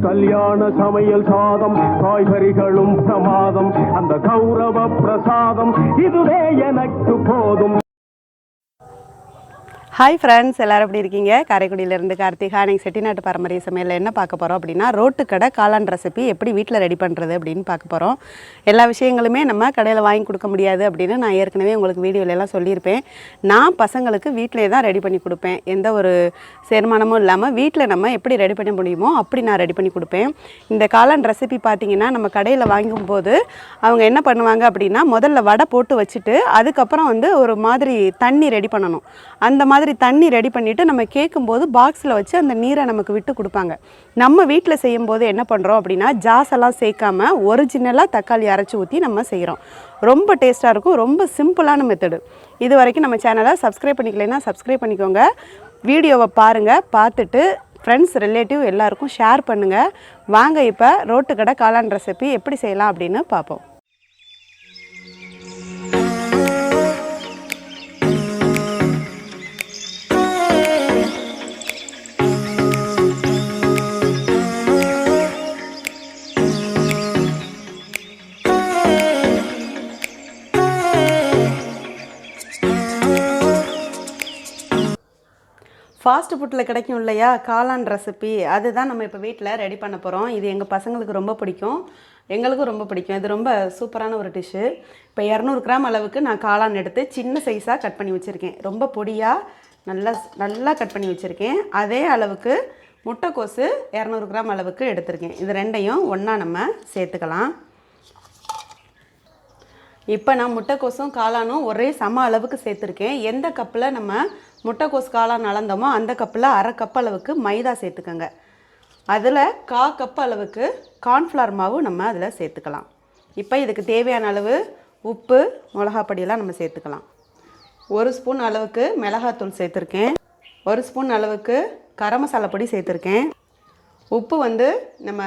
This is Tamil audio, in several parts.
கல்யாண சமையல் சாதம் காய்கறிகளும் பிரமாதம் அந்த கௌரவ பிரசாதம் இதுவே எனக்கு போதும். ஹாய் ஃப்ரெண்ட்ஸ், எல்லோரும் எப்படி இருக்கீங்க? காரைக்குடியிலேருந்து கார்த்திகா. நீங்கள் செட்டிநாட்டு பாரம்பரிய சமையலில் என்ன பார்க்க போகிறோம் அப்படின்னா, ரோட்டு கடை காளான் ரெசிபி எப்படி வீட்டில் ரெடி பண்ணுறது அப்படின்னு பார்க்க போகிறோம். எல்லா விஷயங்களுமே நம்ம கடையில் வாங்கி கொடுக்க முடியாது அப்படின்னு நான் ஏற்கனவே உங்களுக்கு வீடியோலெல்லாம் சொல்லியிருப்பேன். நான் பசங்களுக்கு வீட்டிலே தான் ரெடி பண்ணி கொடுப்பேன். எந்த ஒரு சேர்மானமும் இல்லாமல் வீட்டில் நம்ம எப்படி ரெடி பண்ண முடியுமோ அப்படி நான் ரெடி பண்ணி கொடுப்பேன். இந்த காளான் ரெசிபி பார்த்திங்கன்னா, நம்ம கடையில் வாங்கும்போது அவங்க என்ன பண்ணுவாங்க அப்படின்னா, முதல்ல வடை போட்டு வச்சுட்டு அதுக்கப்புறம் ஒரு மாதிரி தண்ணி ரெடி பண்ணணும். அந்த மாதிரி தண்ணி ரெடி பண்ணிவிட்டு நம்ம கேட்கும்போது பாக்ஸில் வச்சு அந்த நீரை நமக்கு விட்டு கொடுப்பாங்க. நம்ம வீட்டில் செய்யும்போது என்ன பண்ணுறோம் அப்படின்னா, ஜாஸெல்லாம் சேர்க்காமல் ஒரிஜினலாக தக்காளி அரைச்சி ஊற்றி நம்ம செய்கிறோம். ரொம்ப டேஸ்ட்டாக இருக்கும். ரொம்ப சிம்பிளான மெத்தடு. இது வரைக்கும் நம்ம சேனலை சப்ஸ்கிரைப் பண்ணிக்கலைன்னா சப்ஸ்கிரைப் பண்ணிக்கோங்க. வீடியோவை பாருங்கள். பார்த்துட்டு ஃப்ரெண்ட்ஸ் ரிலேட்டிவ் எல்லாருக்கும் ஷேர் பண்ணுங்கள். வாங்க இப்போ ரோட்டு கடை காளான் ரெசிபி எப்படி செய்யலாம் அப்படின்னு பார்ப்போம். ஃபாஸ்ட் ஃபுட்டில் கிடைக்கும் இல்லையா காளான் ரெசிபி, அதுதான் நம்ம இப்போ வீட்டில் ரெடி பண்ண போகிறோம். இது எங்கள் பசங்களுக்கு ரொம்ப பிடிக்கும், எங்களுக்கும் ரொம்ப பிடிக்கும். இது ரொம்ப சூப்பரான ஒரு டிஷ்ஷு. இப்போ 200 கிராம் அளவுக்கு நான் காளான் எடுத்து சின்ன சைஸாக கட் பண்ணி வச்சுருக்கேன். ரொம்ப பொடியாக நல்லா கட் பண்ணி வச்சுருக்கேன். அதே அளவுக்கு முட்டைக்கோசு 200 கிராம் அளவுக்கு எடுத்திருக்கேன். இது ரெண்டையும் ஒன்றா நம்ம சேர்த்துக்கலாம். இப்போ நான் முட்டைக்கோசும் காளானும் ஒரே சம அளவுக்கு சேர்த்துருக்கேன். எந்த கப்பில் நம்ம முட்டைக்கோசு காளான் அளந்தோமோ அந்த கப்பில் அரை கப் அளவுக்கு மைதா சேர்த்துக்கோங்க. அதில் 1/4 கப் அளவுக்கு கார்ன்ஃப்ளவர் மாவு நம்ம அதில் சேர்த்துக்கலாம். இப்போ இதுக்கு தேவையான அளவு உப்பு, மிளகாப்பொடியெல்லாம் நம்ம சேர்த்துக்கலாம். 1 ஸ்பூன் அளவுக்கு மிளகாத்தூள் சேர்த்துருக்கேன். 1 ஸ்பூன் அளவுக்கு கரம் மசாலா பொடி சேர்த்துருக்கேன். உப்பு நம்ம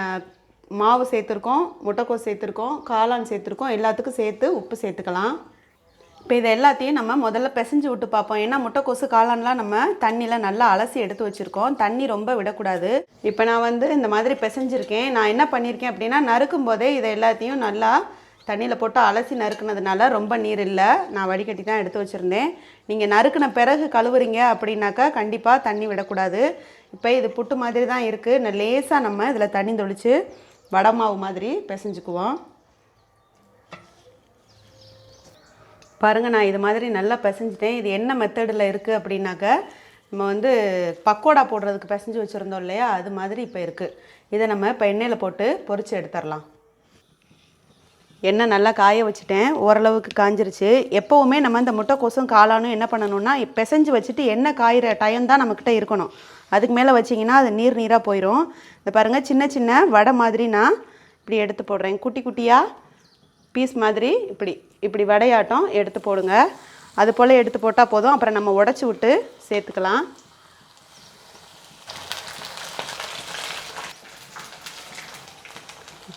மாவு சேர்த்துருக்கோம், முட்டைக்கோஸ் சேர்த்துருக்கோம், காளான் சேர்த்துருக்கோம், எல்லாத்துக்கும் சேர்த்து உப்பு சேர்த்துக்கலாம். இப்போ இதை எல்லாத்தையும் நம்ம முதல்ல பிசைஞ்சு விட்டு பார்ப்போம். ஏன்னா முட்டைக்கோசு காளான்லாம் நம்ம தண்ணியில் நல்லா அலசி எடுத்து வச்சுருக்கோம். தண்ணி ரொம்ப விடக்கூடாது. இப்போ நான் இந்த மாதிரி பிசைஞ்சிருக்கேன். நான் என்ன பண்ணியிருக்கேன் அப்படின்னா, நறுக்கும் போதே இதை எல்லாத்தையும் நல்லா தண்ணியில் போட்டு அலசி நறுக்குனதுனால ரொம்ப நீர் இல்லை. நான் வடிகட்டி தான் எடுத்து வச்சுருந்தேன். நீங்கள் நறுக்கின பிறகு கழுவுறீங்க அப்படின்னாக்கா கண்டிப்பாக தண்ணி விடக்கூடாது. இப்போ இது புட்டு மாதிரி தான் இருக்குது. லேசாக நம்ம இதில் தண்ணி தொளித்து வடை மாவு மாதிரி பிசைஞ்சுக்குவோம். பாருங்கள், நான் இது மாதிரி நல்லா பிசைஞ்சிட்டேன். இது என்ன மெத்தடில் இருக்குது அப்படின்னாக்க, நம்ம பக்கோடா போடுறதுக்கு பிசைஞ்சு வச்சுருந்தோம் இல்லையா, அது மாதிரி இப்போ இருக்குது. இதை நம்ம இப்போ எண்ணெயில் போட்டு பொரித்து எடுத்துடலாம். எண்ணெய் நல்லா காய வச்சுட்டேன். ஓரளவுக்கு காஞ்சிருச்சு. எப்போவுமே நம்ம இந்த முட்டைக்கோசும் காளானும் என்ன பண்ணணும்னா, பிசைஞ்சு வச்சுட்டு எண்ணெய் காயிற டைம் தான் நம்மக்கிட்ட இருக்கணும். அதுக்கு மேலே வச்சிங்கன்னா அது நீராக போயிடும். இந்த பாருங்கள், சின்ன சின்ன வடை மாதிரி நான் இப்படி எடுத்து போடுறேன். குட்டி குட்டியாக பீஸ் மாதிரி இப்படி வடையாட்டம் எடுத்து போடுங்க. அது போல் எடுத்து போட்டால் போதும். அப்புறம் நம்ம உடச்சி விட்டு சேர்த்துக்கலாம்.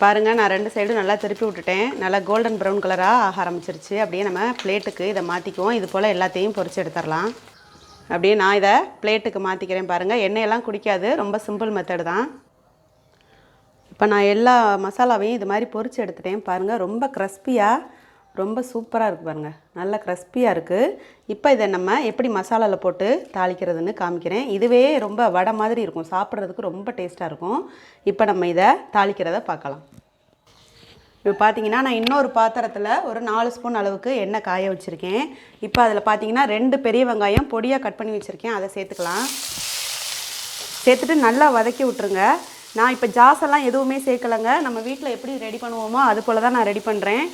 பாருங்கள், நான் 2 சைடும் நல்லா திருப்பி விட்டுட்டேன். நல்லா கோல்டன் ப்ரௌன் கலராக ஆக ஆரம்பிச்சிருச்சு. அப்படியே நம்ம பிளேட்டுக்கு இதை மாற்றிக்குவோம். இது போல் எல்லாத்தையும் பொரித்து எடுத்துடலாம். அப்படியே நான் இதை பிளேட்டுக்கு மாற்றிக்கிறேன். பாருங்கள், எண்ணெயெல்லாம் குடிக்காது. ரொம்ப சிம்பிள் மெத்தடு தான். இப்போ நான் எல்லா மசாலாவையும் இது மாதிரி பொரித்து எடுத்துட்டேன். பாருங்கள், ரொம்ப க்ரஸ்பியாக ரொம்ப சூப்பராக இருக்குது. பாருங்கள், நல்லா க்ரஸ்பியாக இருக்குது. இப்போ இதை நம்ம எப்படி மசாலாவில் போட்டு தாளிக்கிறதுன்னு காமிக்கிறேன். இதுவே ரொம்ப வடை மாதிரி இருக்கும், சாப்பிட்றதுக்கு ரொம்ப டேஸ்ட்டாக இருக்கும். இப்போ நம்ம இதை தாளிக்கிறத பார்க்கலாம். இப்போ பார்த்தீங்கன்னா, நான் இன்னொரு பாத்திரத்தில் ஒரு 4 ஸ்பூன் அளவுக்கு எண்ணெய் காய வச்சுருக்கேன். இப்போ அதில் பார்த்தீங்கன்னா 2 பெரிய வெங்காயம் பொடியாக கட் பண்ணி வச்சுருக்கேன். அதை சேர்த்துக்கலாம். சேர்த்துட்டு நல்லா வதக்கி விட்ருங்க. நான் இப்போ ஜாஸெல்லாம் எதுவுமே சேர்க்கலைங்க. நம்ம வீட்டில் எப்படி ரெடி பண்ணுவோமோ அது போல் தான் நான் ரெடி பண்ணுறேன்.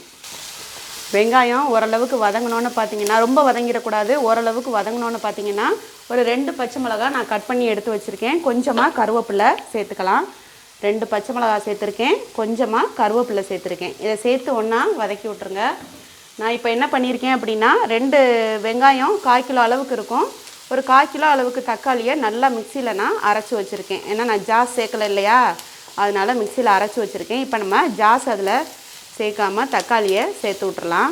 வெங்காயம் ஓரளவுக்கு வதங்கினோன்னு பார்த்தீங்கன்னா, ரொம்ப வதங்கிடக்கூடாது, ஓரளவுக்கு வதங்கினோன்னு பார்த்தீங்கன்னா ஒரு 2 பச்சை மிளகா நான் கட் பண்ணி எடுத்து வச்சுருக்கேன். கொஞ்சமாக கருவேப்பிலை சேர்த்துக்கலாம். 2 பச்சை மிளகா சேர்த்துருக்கேன், கொஞ்சமாக கருவேப்பிலை சேர்த்துருக்கேன். இதை சேர்த்து ஒன்றா வதக்கி விட்ருங்க. நான் இப்போ என்ன பண்ணியிருக்கேன் அப்படின்னா, 2 வெங்காயம் 1/4 கிலோ அளவுக்கு இருக்கும். ஒரு 1/4 கிலோ அளவுக்கு தக்காளியை நல்லா மிக்சியில் நான் அரைச்சி வச்சுருக்கேன். ஏன்னா நான் ஜாஸ் சேர்க்கலை இல்லையா, அதனால் மிக்சியில் அரைச்சி வச்சுருக்கேன். இப்போ நம்ம ஜாஸ் அதில் சேர்க்காமல் தக்காளியை சேர்த்து விட்றலாம்.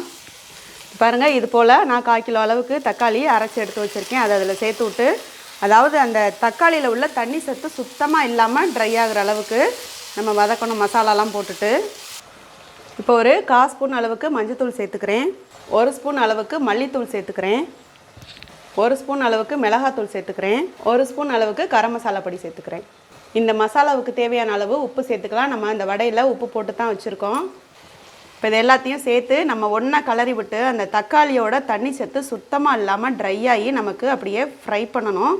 பாருங்கள், இது போல் நான் 1/4 கிலோ அளவுக்கு தக்காளி அரைச்சி எடுத்து வச்சுருக்கேன். அதை அதில் சேர்த்து விட்டு அதாவது அந்த தக்காளியில் உள்ள தண்ணி சத்து சுத்தமாக இல்லாமல் ட்ரை ஆகிற அளவுக்கு நம்ம வதக்கணும் மசாலாலாம் போட்டுட்டு. இப்போ ஒரு 1/4 ஸ்பூன் அளவுக்கு மஞ்சள்தூள் சேர்த்துக்கிறேன். 1 ஸ்பூன் அளவுக்கு மல்லித்தூள் சேர்த்துக்கிறேன். 1 ஸ்பூன் அளவுக்கு மிளகாத்தூள் சேர்த்துக்கிறேன். 1 ஸ்பூன் அளவுக்கு கரம் மசாலா பொடி சேர்த்துக்கிறேன். இந்த மசாலாவுக்கு தேவையான அளவு உப்பு சேர்த்துக்கலாம். நம்ம அந்த வடையில் உப்பு போட்டு தான் வச்சுருக்கோம். இப்போ இது எல்லாத்தையும் சேர்த்து நம்ம ஒன்றா கிளறி விட்டு அந்த தக்காளியோட தண்ணி சத்து சுத்தமாக இல்லாமல் ட்ரை ஆகி நமக்கு அப்படியே ஃப்ரை பண்ணணும்.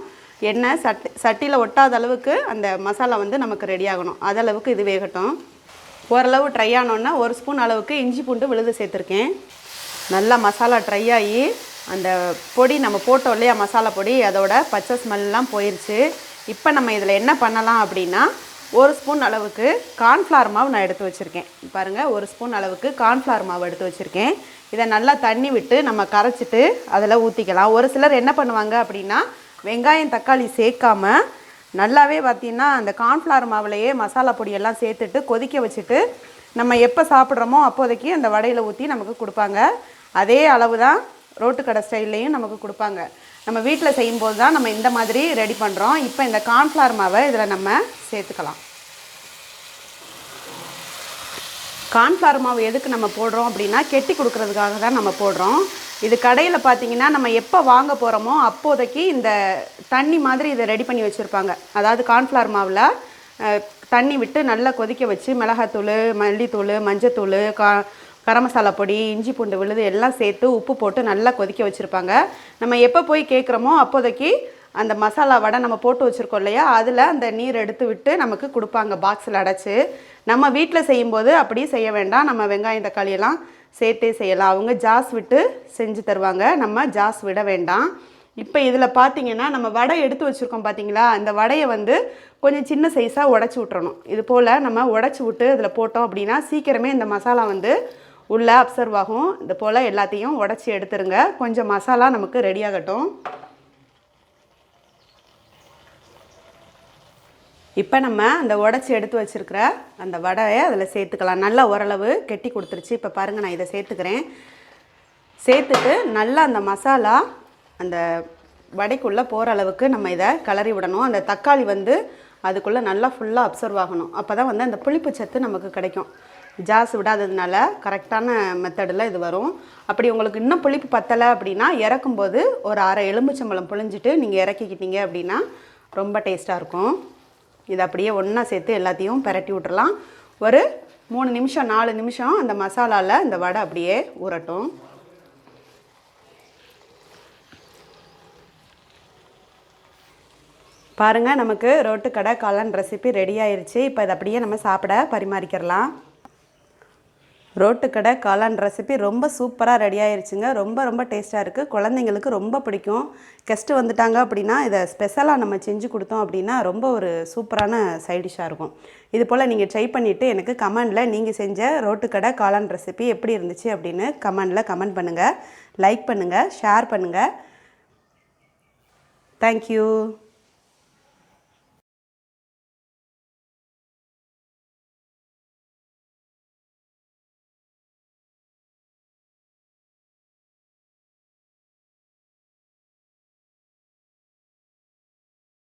எண்ணெய் சட்டியில் ஒட்டாத அளவுக்கு அந்த மசாலா வந்து நமக்கு ரெடி ஆகணும். அதளவுக்கு இது வேகட்டும். ஓரளவு ட்ரை ஆனோன்னா 1 ஸ்பூன் அளவுக்கு இஞ்சி பூண்டு விழுது சேர்த்துருக்கேன். நல்லா மசாலா ட்ரை ஆகி அந்த பொடி நம்ம போட்டோம் இல்லையா மசாலா பொடி, அதோட பச்சை ஸ்மெல்லாம் போயிடுச்சு. இப்போ நம்ம இதில் என்ன பண்ணலாம் அப்படின்னா 1 ஸ்பூன் அளவுக்கு கார்ன்ஃப்ளவர் மாவு நான் எடுத்து வச்சுருக்கேன். பாருங்கள், 1 ஸ்பூன் அளவுக்கு கார்ன்ஃப்ளவர் மாவு எடுத்து வச்சுருக்கேன். இதை நல்லா தண்ணி விட்டு நம்ம கரைச்சிட்டு அதில் ஊற்றிக்கலாம். ஒரு சிலர் என்ன பண்ணுவாங்க அப்படின்னா வெங்காயம் தக்காளி சேர்க்காம நல்லாவே பார்த்திங்கன்னா அந்த கார்ன்ஃப்ளவர் மாவுலையே மசாலா பொடியெல்லாம் சேர்த்துட்டு கொதிக்க வச்சுட்டு நம்ம எப்போ சாப்பிட்றோமோ அப்போதைக்கு அந்த வடையில் ஊற்றி நமக்கு கொடுப்பாங்க. அதே அளவு தான் ரோட்டு கடை ஸ்டைல்லையும் நமக்கு கொடுப்பாங்க. நம்ம வீட்டில் செய்யும்போது தான் நம்ம இந்த மாதிரி ரெடி பண்ணுறோம். இப்போ இந்த கார்ன்ஃப்ளவர் மாவை இதில் நம்ம சேர்த்துக்கலாம். கார்ன்ஃப்ளவர் மாவு எதுக்கு நம்ம போடுறோம் அப்படின்னா கெட்டி கொடுக்கறதுக்காக தான் நம்ம போடுறோம். இது கடையில் பார்த்திங்கன்னா நம்ம எப்போ வாங்க போகிறோமோ அப்போதைக்கு இந்த தண்ணி மாதிரி இதை ரெடி பண்ணி வச்சுருப்பாங்க. அதாவது கார்ன்ஃப்ளவர் மாவில் தண்ணி விட்டு நல்லா கொதிக்க வச்சு மிளகாத்தூள், மல்லித்தூள், மஞ்சத்தூள், கரம் மசாலா பொடி, இஞ்சி பூண்டு விழுது எல்லாம் சேர்த்து உப்பு போட்டு நல்லா கொதிக்க வச்சுருப்பாங்க. நம்ம எப்போ போய் கேட்குறோமோ அப்போதைக்கு அந்த மசாலா வடை நம்ம போட்டு வச்சுருக்கோம் இல்லையா, அதில் அந்த நீர் எடுத்து விட்டு நமக்கு கொடுப்பாங்க பாக்ஸில் அடைச்சி. நம்ம வீட்டில் செய்யும்போது அப்படி செய்ய வேண்டாம். நம்ம வெங்காயம் தக்காளியெல்லாம் சேர்த்தே செய்யலாம். அவங்க ஜாஸ் விட்டு செஞ்சு தருவாங்க, நம்ம ஜாஸ் விட வேண்டாம். இப்போ இதில் பார்த்திங்கன்னா நம்ம வடை எடுத்து வச்சுருக்கோம் பார்த்திங்களா, அந்த வடையை வந்து கொஞ்சம் சின்ன சைஸாக உடச்சி விட்றணும். இது போல் நம்ம உடச்சி விட்டு இதில் போட்டோம் அப்படின்னா சீக்கிரமே இந்த மசாலா வந்து உள்ளே அப்சர்வ் ஆகும். இது போல் எல்லாத்தையும் உடச்சி எடுத்துருங்க. கொஞ்சம் மசாலா நமக்கு ரெடி ஆகட்டும். இப்போ நம்ம அந்த உடச்சி எடுத்து வச்சுருக்கிற அந்த வடையை அதில் சேர்த்துக்கலாம். நல்லா ஓரளவு கெட்டி கொடுத்துருச்சு. இப்போ பாருங்கள், நான் இதை சேர்த்துக்கிறேன். சேர்த்துட்டு நல்லா அந்த மசாலா அந்த வடைக்குள்ளே போகிற அளவுக்கு நம்ம இதை கிளறி விடணும். அந்த தக்காளி வந்து அதுக்குள்ளே நல்லா ஃபுல்லாக அப்சர்வ் ஆகணும். அப்போ தான் வந்து அந்த புளிப்பு சத்து நமக்கு கிடைக்கும். ஜாஸ் விடாததுனால கரெக்டான மெத்தடில் இது வரும். அப்படி உங்களுக்கு இன்னும் புளிப்பு பத்தலை அப்படின்னா இறக்கும்போது ஒரு அரை எலுமிச்சம்பழம் புழிஞ்சிட்டு நீங்கள் இறக்கிக்கிட்டீங்க அப்படின்னா ரொம்ப டேஸ்ட்டாக இருக்கும். இதை அப்படியே ஒன்றா சேர்த்து எல்லாத்தையும் பிரட்டி விட்டுறலாம். ஒரு 3 நிமிஷம் 4 நிமிஷம் அந்த மசாலாவில் இந்த வடை அப்படியே ஊறட்டும். பாருங்கள், நமக்கு ரோட்டு கடை காளான் ரெசிபி ரெடி ஆயிடுச்சு. இப்போ இதை அப்படியே நம்ம சாப்பிட பரிமாறிக்கிறலாம். ரோட்டு கடை காளான் ரெசிபி ரொம்ப சூப்பராக ரெடி ஆயிடுச்சுங்க. ரொம்ப டேஸ்ட்டாக இருக்குது. குழந்தைங்களுக்கு ரொம்ப பிடிக்கும். கெஸ்ட்டு வந்துட்டாங்க அப்படின்னா இதை ஸ்பெஷலாக நம்ம செஞ்சு கொடுத்தோம் அப்படின்னா ரொம்ப ஒரு சூப்பரான சைட் டிஷ்ஷாக இருக்கும். இது போல் நீங்கள் ட்ரை பண்ணிவிட்டு எனக்கு கமெண்டில் நீங்கள் செஞ்ச ரோட்டு கடை காளான் ரெசிபி எப்படி இருந்துச்சு அப்படின்னு கமெண்டில் கமெண்ட் பண்ணுங்கள். லைக் பண்ணுங்கள், ஷேர் பண்ணுங்கள். தேங்க்யூ.